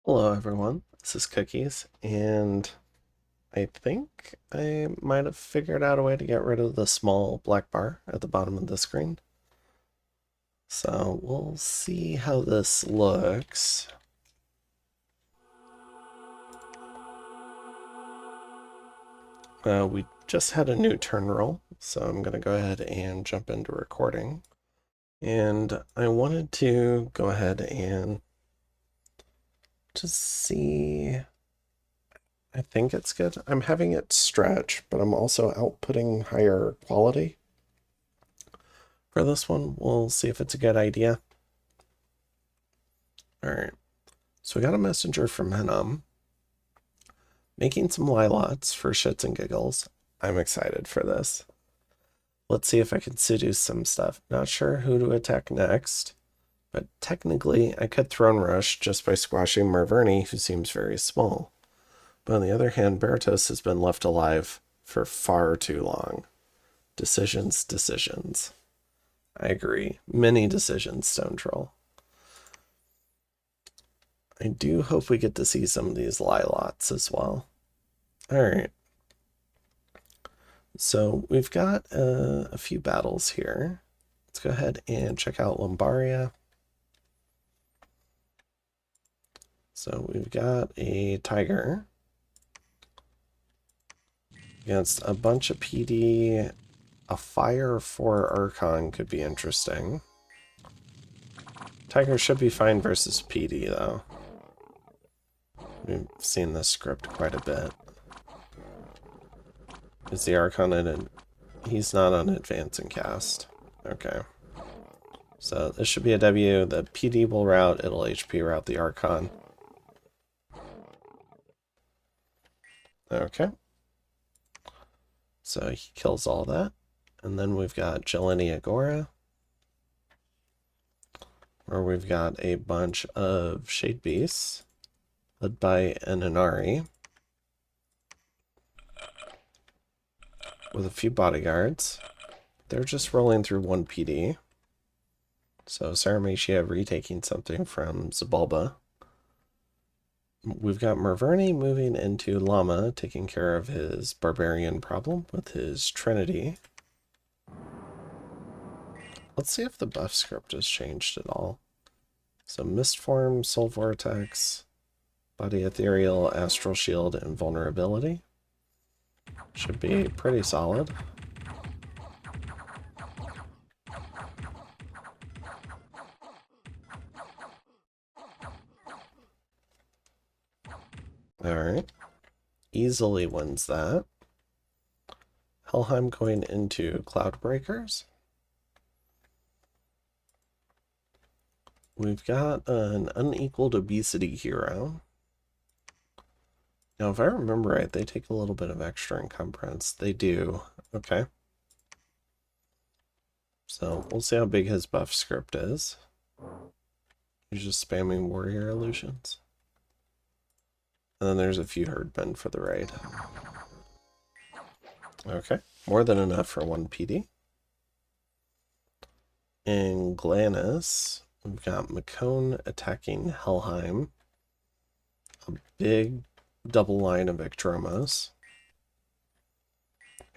Hello everyone, this is Cookies, and I think I might have figured out a way to get rid of the small black bar at the bottom of the screen. So we'll see how this looks. We just had a new turn roll, so I'm going to go ahead and jump into recording. And I wanted to go ahead and just see. I think it's good. I'm having it stretch, but I'm also outputting higher quality. For this one, we'll see if it's a good idea. Alright, so we got a messenger from Hinnom making some lilots for shits and giggles. I'm excited for this. Let's see if I can seduce some stuff. Not sure who to attack next, but technically I could Throne Rush just by squashing Marverni, who seems very small. But on the other hand, Berytos has been left alive for far too long. Decisions. I agree. Many decisions, Stonetroll. I do hope we get to see some of these lilots as well. Alright. So we've got a few battles here. Let's go ahead and check out Lombaria. So we've got a tiger against a bunch of PD. A fire 4 Archon could be interesting. Tiger should be fine versus PD though. We've seen this script quite a bit. Is the Archon in? He's not on advance and cast. Okay. So this should be a W. The PD will route, it'll HP route the Archon. Okay. So he kills all that. And then we've got Jeleni Agora, where we've got a bunch of Shade Beasts, led by an Inari, with a few bodyguards. They're just rolling through one PD. So Sauromatia retaking something from Xibalba. We've got Marverni moving into Llama, taking care of his barbarian problem with his Trinity. Let's see if the buff script has changed at all. So Mist Form, Soul Vortex, Body Ethereal, Astral Shield, and Vulnerability. Should be pretty solid. Alright. Easily wins that. Helheim going into Cloudbreakers. We've got an unequaled obesity hero. Now, if I remember right, they take a little bit of extra encumbrance. They do. Okay. So we'll see how big his buff script is. He's just spamming warrior illusions. And then there's a few herdmen for the raid. Okay, more than enough for one PD. In Glanis, we've got Mekone attacking Helheim. A big double line of Ectromos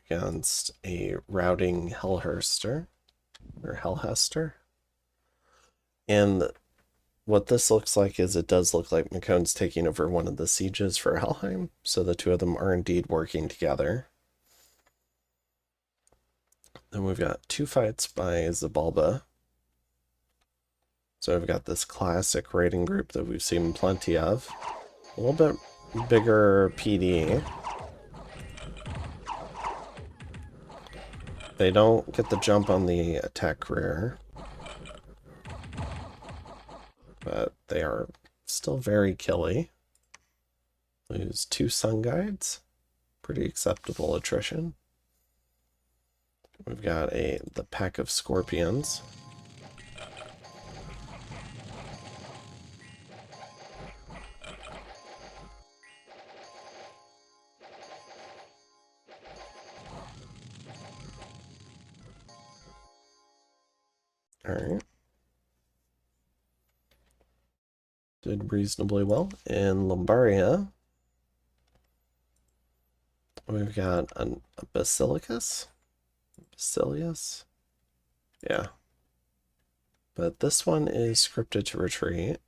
against a routing Hellhurster, or Hellhester. And what this looks like is it does look like Mekone's taking over one of the sieges for Helheim, so the two of them are indeed working together. Then we've got two fights by Xibalba. So we've got this classic raiding group that we've seen plenty of. A little bit bigger PD. They don't get the jump on the attack career, but they are still very killy. Lose 2 Sun Guides. Pretty acceptable attrition. We've got the pack of Scorpions. Alright. did reasonably well. In Lombardia, we've got a Basilicus. Basilius? Yeah. But this one is scripted to retreat.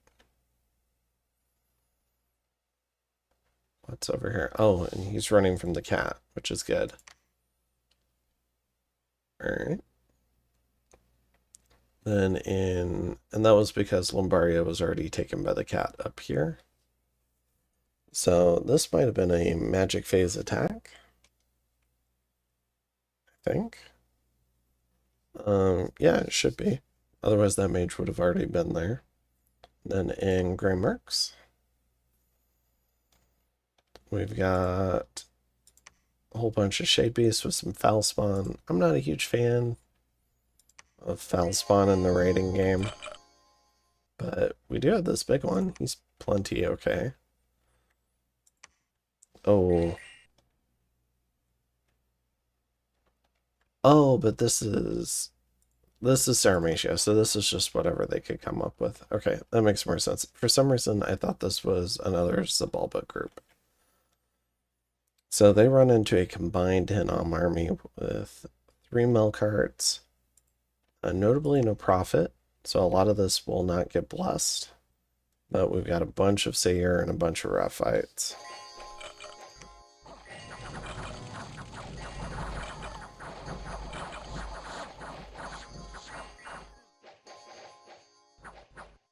What's over here? Oh, and he's running from the cat, which is good. Alright. Then and that was because Lombardia was already taken by the cat up here. So this might have been a magic phase attack, I think. Yeah, it should be. Otherwise that mage would have already been there. Then in Grey Mercs, we've got a whole bunch of Shade Beasts with some Foul Spawn. I'm not a huge fan of Foul Spawn in the raiding game, but we do have this big one. He's plenty okay. Oh. Oh, but this is Sauromatia, so this is just whatever they could come up with. Okay, that makes more sense. For some reason, I thought this was another Xibalba group. So they run into a combined Hinnom army with 3 mill carts, notably no profit, so a lot of this will not get blessed. But we've got a bunch of Seir and a bunch of rough fights.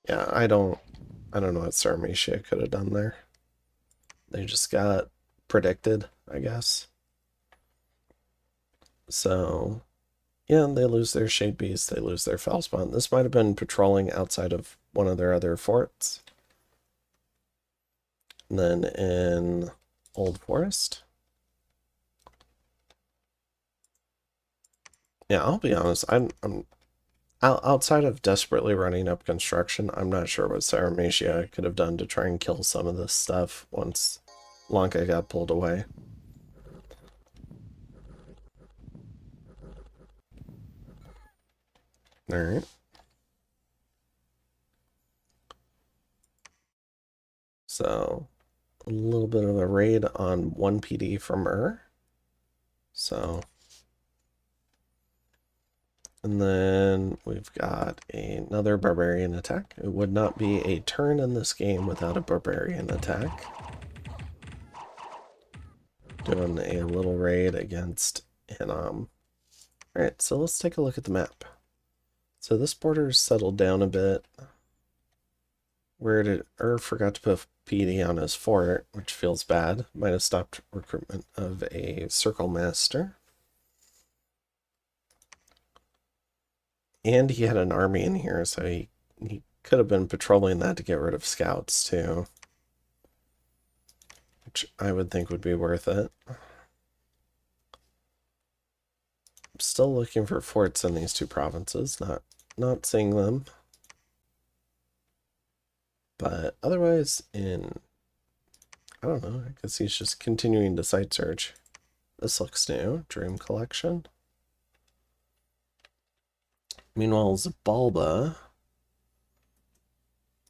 Yeah, I don't know what Sauromatia could have done there. They just got predicted, I guess. So, yeah, they lose their Shade Beast, they lose their Foul Spawn. This might have been patrolling outside of one of their other forts. And then in Old Forest. Yeah, I'll be honest, I'm outside of desperately running up construction, I'm not sure what Sauromatia could have done to try and kill some of this stuff once Lanka got pulled away. Alright. So, a little bit of a raid on 1 PD from So, and then we've got another barbarian attack. It would not be a turn in this game without a barbarian attack. Doing a little raid against Hinnom. Alright, so let's take a look at the map. So this border's settled down a bit. Where did forgot to put PD on his fort, which feels bad. Might have stopped recruitment of a circle master. And he had an army in here, so he could have been patrolling that to get rid of scouts too. Which I would think would be worth it. I'm still looking for forts in these 2 provinces, not seeing them. But otherwise, I don't know, I guess he's just continuing to site search. This looks new, Dream Collection. Meanwhile, Xibalba,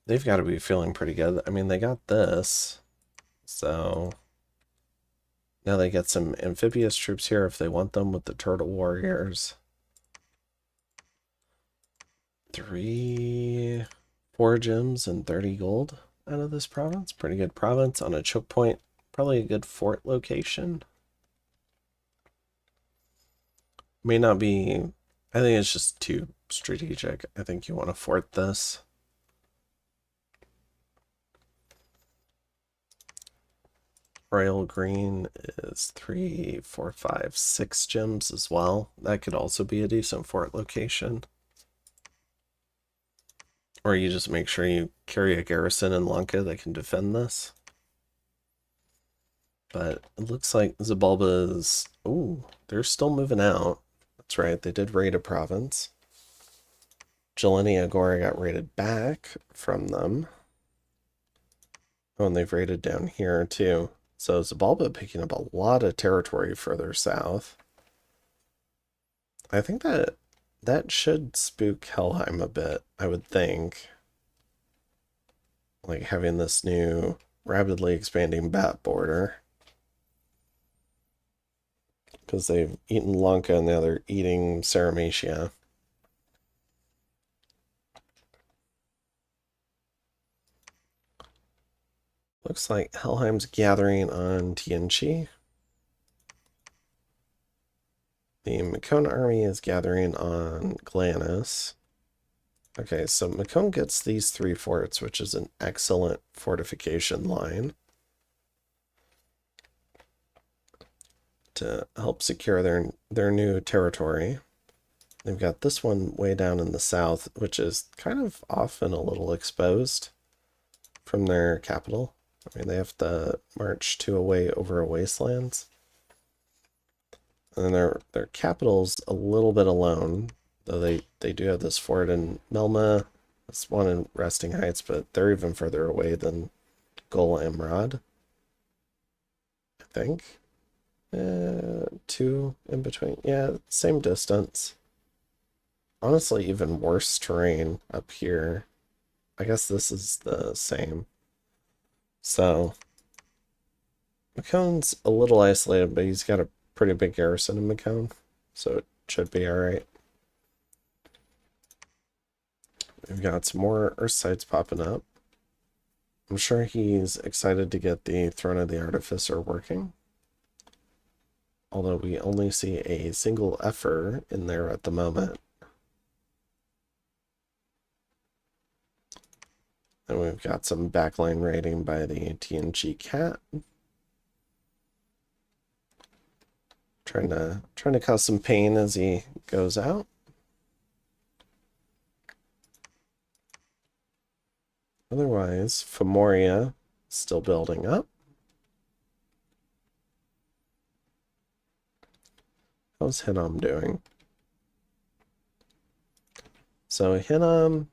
they've got to be feeling pretty good. I mean, they got this, so now they get some amphibious troops here if they want them with the turtle warriors. 4 gems and 30 gold out of this province. Pretty good province on a choke point. Probably a good fort location. May not be, I think it's just too strategic. I think you want to fort this. Royal Green is 3, 4, 5, 6 gems as well. That could also be a decent fort location. Or you just make sure you carry a garrison in Lanka that can defend this. But it looks like Xibalba is... Ooh, they're still moving out. That's right, they did raid a province. Jelenia Agora got raided back from them. Oh, and they've raided down here too. So Xibalba picking up a lot of territory further south. I think that should spook Helheim a bit, I would think. like having this new rapidly expanding bat border. Because they've eaten Lanka and now they're eating Sauromatia. Looks like Helheim's gathering on Tianchi. The Mekone army is gathering on Glanis. Okay, so Mekone gets these 3 forts, which is an excellent fortification line to help secure their new territory. They've got this one way down in the south, which is kind of often a little exposed from their capital. I mean, they have to march over a wasteland. And then their capital's a little bit alone, though they do have this fort in Melma, this one in Resting Heights, but they're even further away than Gol Amrad, I think. 2 in between. Yeah, same distance. Honestly, even worse terrain up here. I guess this is the same. So, Mekone's a little isolated, but he's got a pretty big garrison in Mekone, so it should be alright. We've got some more Earth sites popping up. I'm sure he's excited to get the Throne of the Artificer working. Although we only see a single effort in there at the moment. And we've got some backline raiding by the TNG Cat. Trying to cause some pain as he goes out. Otherwise, Fomoria still building up. How's Hinnom doing? So Hinnom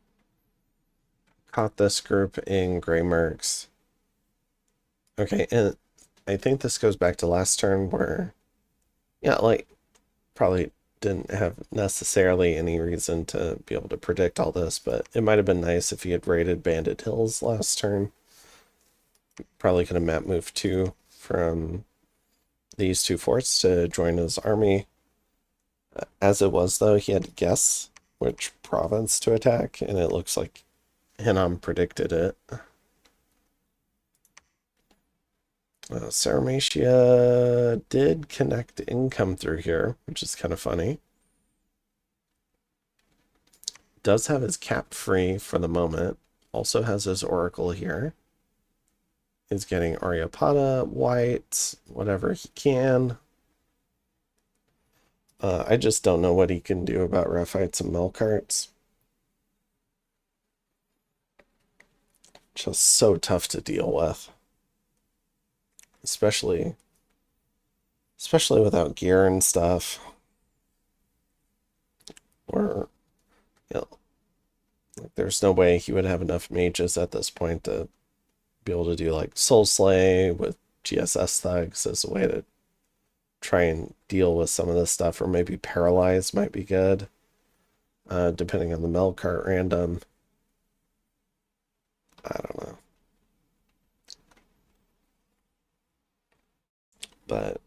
caught this group in Grey Mercs. Okay, and I think this goes back to last turn where, yeah, like, probably didn't have necessarily any reason to be able to predict all this, but it might have been nice if he had raided Bandit Hills last turn. Probably could have map moved 2 from these 2 forts to join his army. As it was, though, he had to guess which province to attack, and it looks like Hinnom predicted it. Sauromatia did connect income through here, which is kind of funny. Does have his cap free for the moment. Also has his oracle here. Is getting Aryapata, white, whatever he can. I just don't know what he can do about Rephites and Melkarts. Just so tough to deal with. Especially without gear and stuff. Or, you know, like there's no way he would have enough mages at this point to be able to do like Soul Slay with GSS thugs as a way to try and deal with some of this stuff, or maybe Paralyze might be good, depending on the Melkart random. I don't know. But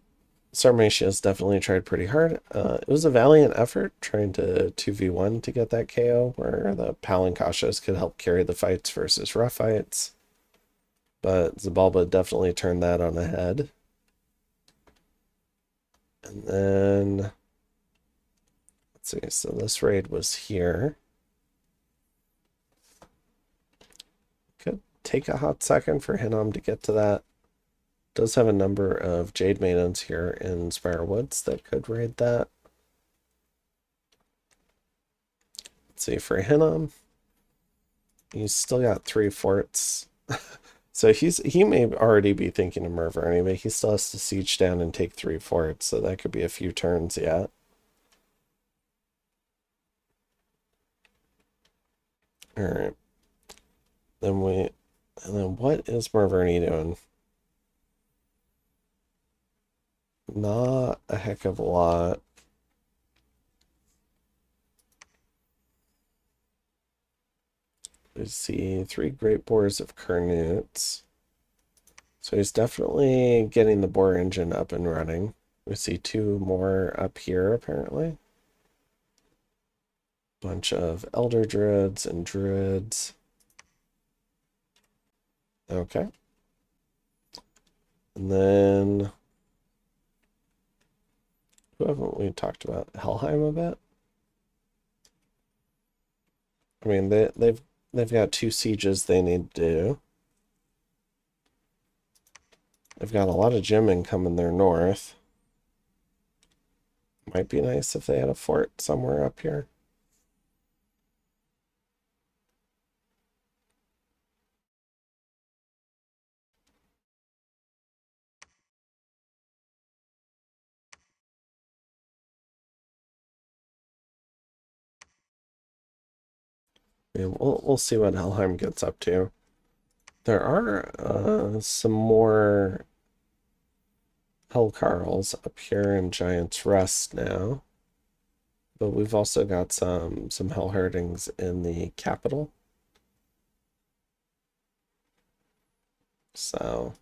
Sauromatia has definitely tried pretty hard. It was a valiant effort trying to 2v1 to get that KO, where the Palinkashas could help carry the fights versus Rephites. But Xibalba definitely turned that on the head. And then, let's see, so this raid was here. Could take a hot second for Hinnom to get to that. Does have a number of Jade Maidens here in Spire Woods that could raid that. Let's see, for Hinnom, he's still got 3 forts. So he may already be thinking of Marverni, but he still has to siege down and take 3 forts, so that could be a few turns yet. Alright. And then what is Marverni doing? Not a heck of a lot. We see 3 great boars of Carnoots. So he's definitely getting the boar engine up and running. We see 2 more up here, apparently. Bunch of elder druids and druids. Okay. And then who haven't we talked about? Helheim a bit? I mean, they've got 2 sieges they need to do. They've got a lot of gemming coming their north. Might be nice if they had a fort somewhere up here. Yeah, we'll see what Helheim gets up to. There are some more Hellcarls up here in Giant's Rest now. But we've also got some Hellherdings in the capital. So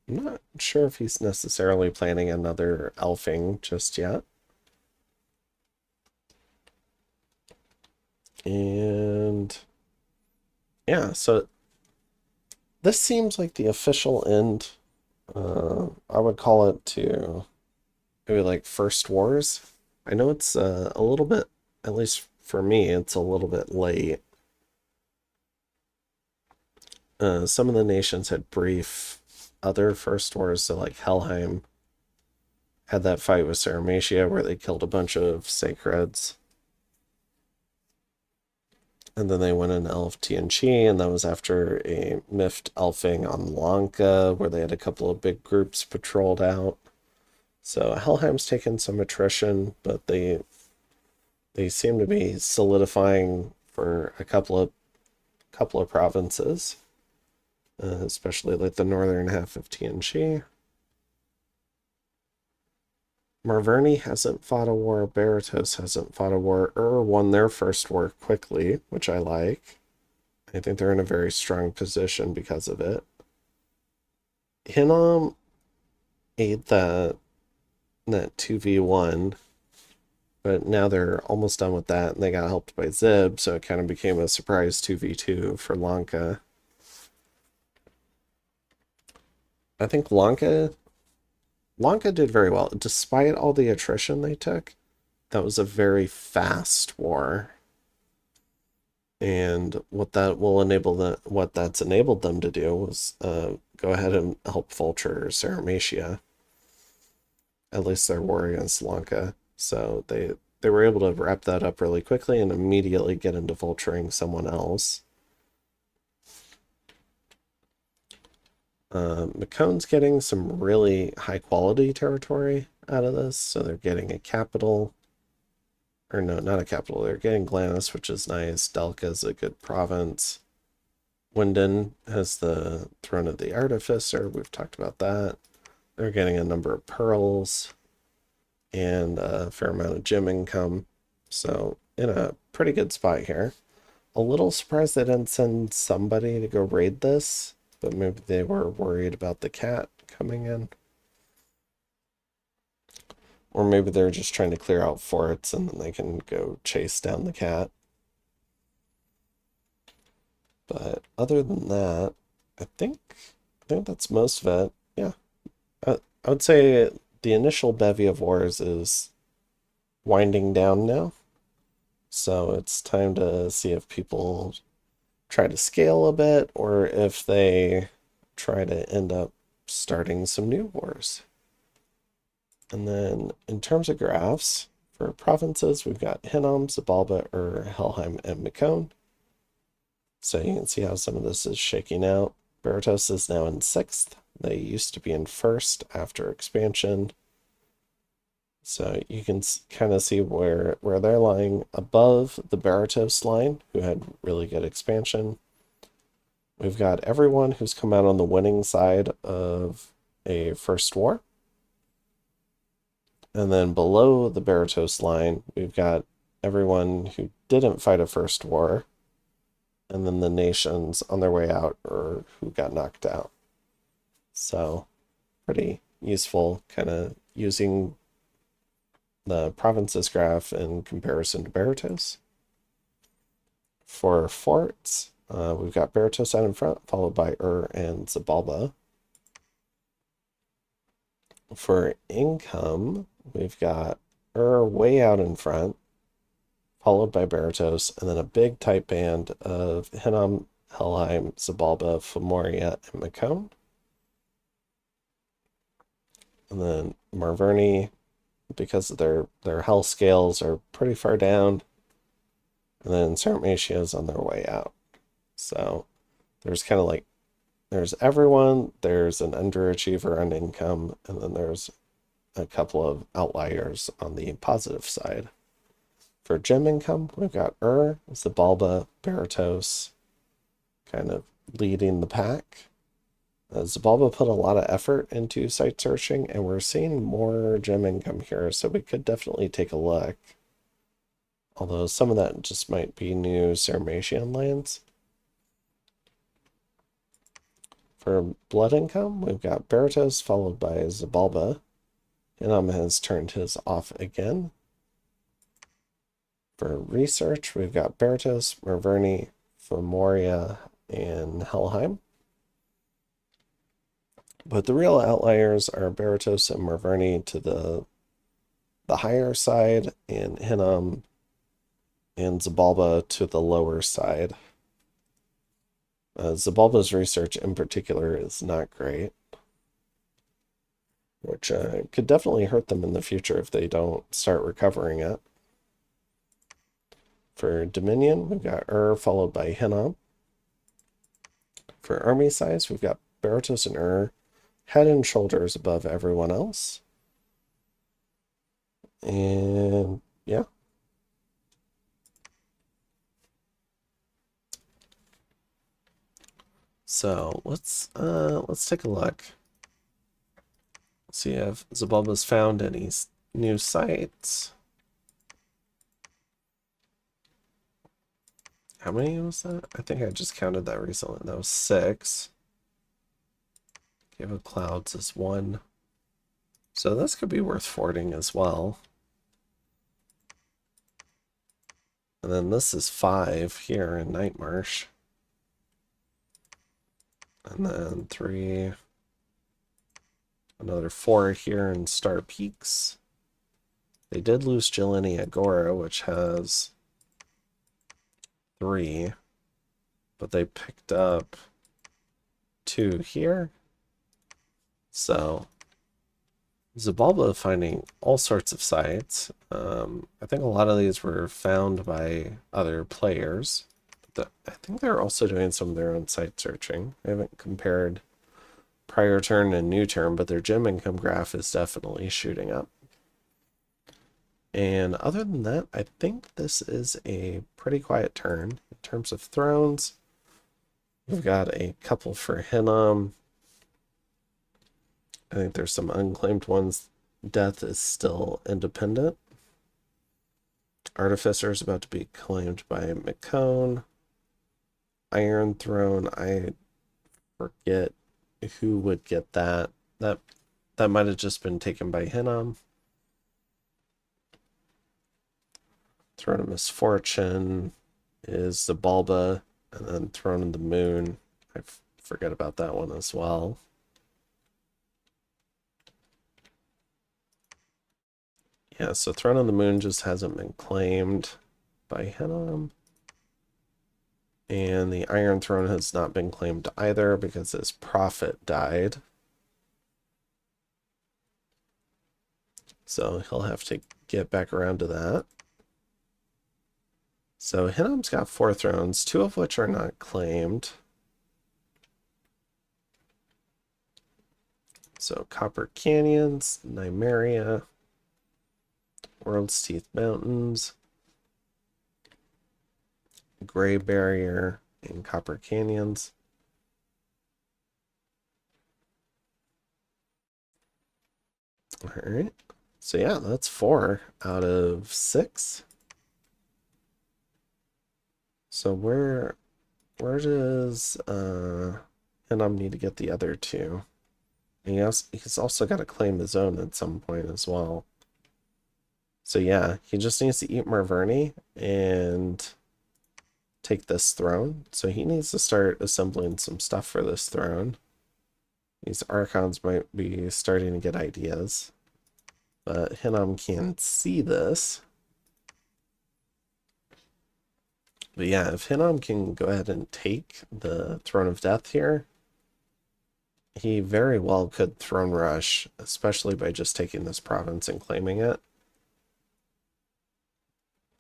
I'm not sure if he's necessarily planning another elfing just yet. And yeah, so this seems like the official end. I would call it to maybe like First Wars. I know it's a little bit, at least for me, it's a little bit late. Some of the nations had brief other First Wars, so like Helheim had that fight with Sauromatia where they killed a bunch of sacreds. And then they went in Elf TNG, and that was after a miffed elfing on Lanka, where they had a couple of big groups patrolled out. So Helheim's taken some attrition, but they seem to be solidifying for a couple of provinces, especially like the northern half of TNG. Marverni hasn't fought a war. Berytos hasn't fought a war or won their first war quickly, which I like. I think they're in a very strong position because of it. Hinnom ate that 2v1, but now they're almost done with that, and they got helped by Zib, so it kind of became a surprise 2v2 for Lanka. I think Lanka did very well. Despite all the attrition they took, that was a very fast war. And what that's enabled them to do was go ahead and help Vulture Sauromatia. At least their war against Lanka. So they were able to wrap that up really quickly and immediately get into vulturing someone else. Mekone's getting some really high quality territory out of this, so they're getting a capital. Or no, not a capital. They're getting Glanis, which is nice. Delka's a good province. Winden has the Throne of the Artificer. We've talked about that. They're getting a number of pearls and a fair amount of gem income. So in a pretty good spot here. A little surprised they didn't send somebody to go raid this, but maybe they were worried about the cat coming in. Or maybe they're just trying to clear out forts and then they can go chase down the cat. But other than that, I think that's most of it. Yeah. I would say the initial bevy of wars is winding down now. So it's time to see if people try to scale a bit or if they try to end up starting some new wars. And then in terms of graphs, for provinces, we've got Hinnom, Xibalba, Helheim, and Mekone. So you can see how some of this is shaking out. Berytos is now in 6th. They used to be in 1st after expansion. So you can kind of see where they're lying above the Berytos line, who had really good expansion. We've got everyone who's come out on the winning side of a first war. And then below the Berytos line, we've got everyone who didn't fight a first war. and then the nations on their way out or who got knocked out. So pretty useful, kind of using the provinces graph in comparison to Berytos. For forts, we've got Berytos out in front, followed by and Xibalba. For income, we've got way out in front, followed by Berytos, and then a big tight band of Hinnom, Helheim, Xibalba, Fomoria, and Mekone. And then Marverni, because of their health scales, are pretty far down. And then Sauromatia is on their way out. So there's kind of like, there's everyone, there's an underachiever on income, and then there's a couple of outliers on the positive side. For gem income, we've got Xibalba, Berytos kind of leading the pack. Xibalba put a lot of effort into site searching, and we're seeing more gem income here, so we could definitely take a look. Although some of that just might be new Sauromatian lands. For blood income, we've got Berytos followed by Xibalba. Hinnom has turned his off again. For research, we've got Berytos, Marverni, Fomoria, and Helheim. But the real outliers are Berytos and Marverni to the higher side, and Hinnom and Xibalba to the lower side. Xibalba's research in particular is not great, which could definitely hurt them in the future if they don't start recovering it. For Dominion, we've got followed by Hinnom. For army size, we've got Berytos and head and shoulders above everyone else. And yeah. So let's take a look. See if Xibalba's found any new sites. How many was that? I think I just counted that recently. That was 6. Cave of Clouds is 1. So this could be worth forting as well. And then this is 5 here in Night Marsh. And then 3. Another 4 here in Star Peaks. They did lose Jelini Agora, which has 3. But they picked up 2 here. So Xibalba finding all sorts of sites. I think a lot of these were found by other players. But I think they're also doing some of their own site searching. I haven't compared prior turn and new turn, but their gem income graph is definitely shooting up. And other than that, I think this is a pretty quiet turn. In terms of thrones, we've got a couple for Hinnom. I think there's some unclaimed ones. Death is still independent. Artificer is about to be claimed by Mekone. Iron Throne, I forget who would get that. That might have just been taken by Hinnom. Throne of Misfortune is Xibalba, and then Throne of the Moon. I forget about that one as well. Yeah, so Throne of the Moon just hasn't been claimed by Hinnom. And the Iron Throne has not been claimed either because his prophet died. So he'll have to get back around to that. So Hinnom's got 4 thrones, 2 of which are not claimed. So Copper Canyons, Nymeria, World's Teeth Mountains, Gray Barrier, and Copper Canyons. All right. So yeah, that's 4 out of 6. So we're where does Hinnom need to get the other two? And he's also got to claim his own at some point as well. So yeah, he just needs to eat Marverni and take this throne. So he needs to start assembling some stuff for this throne. These Archons might be starting to get ideas. But Hinnom can't see this. But yeah, if Hinnom can go ahead and take the Throne of Death here, he very well could Throne Rush, especially by just taking this province and claiming it.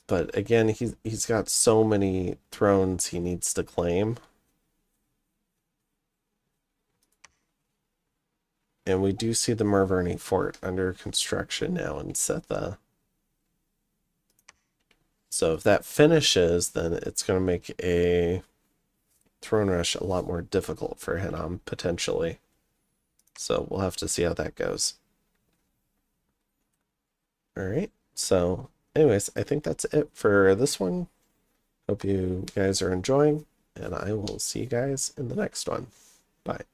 But again, he's got so many thrones he needs to claim. And we do see the Marverni fort under construction now in Sitha. So if that finishes, then it's going to make a throne rush a lot more difficult for Hinnom, potentially. So we'll have to see how that goes. Alright, so anyways, I think that's it for this one. Hope you guys are enjoying, and I will see you guys in the next one. Bye.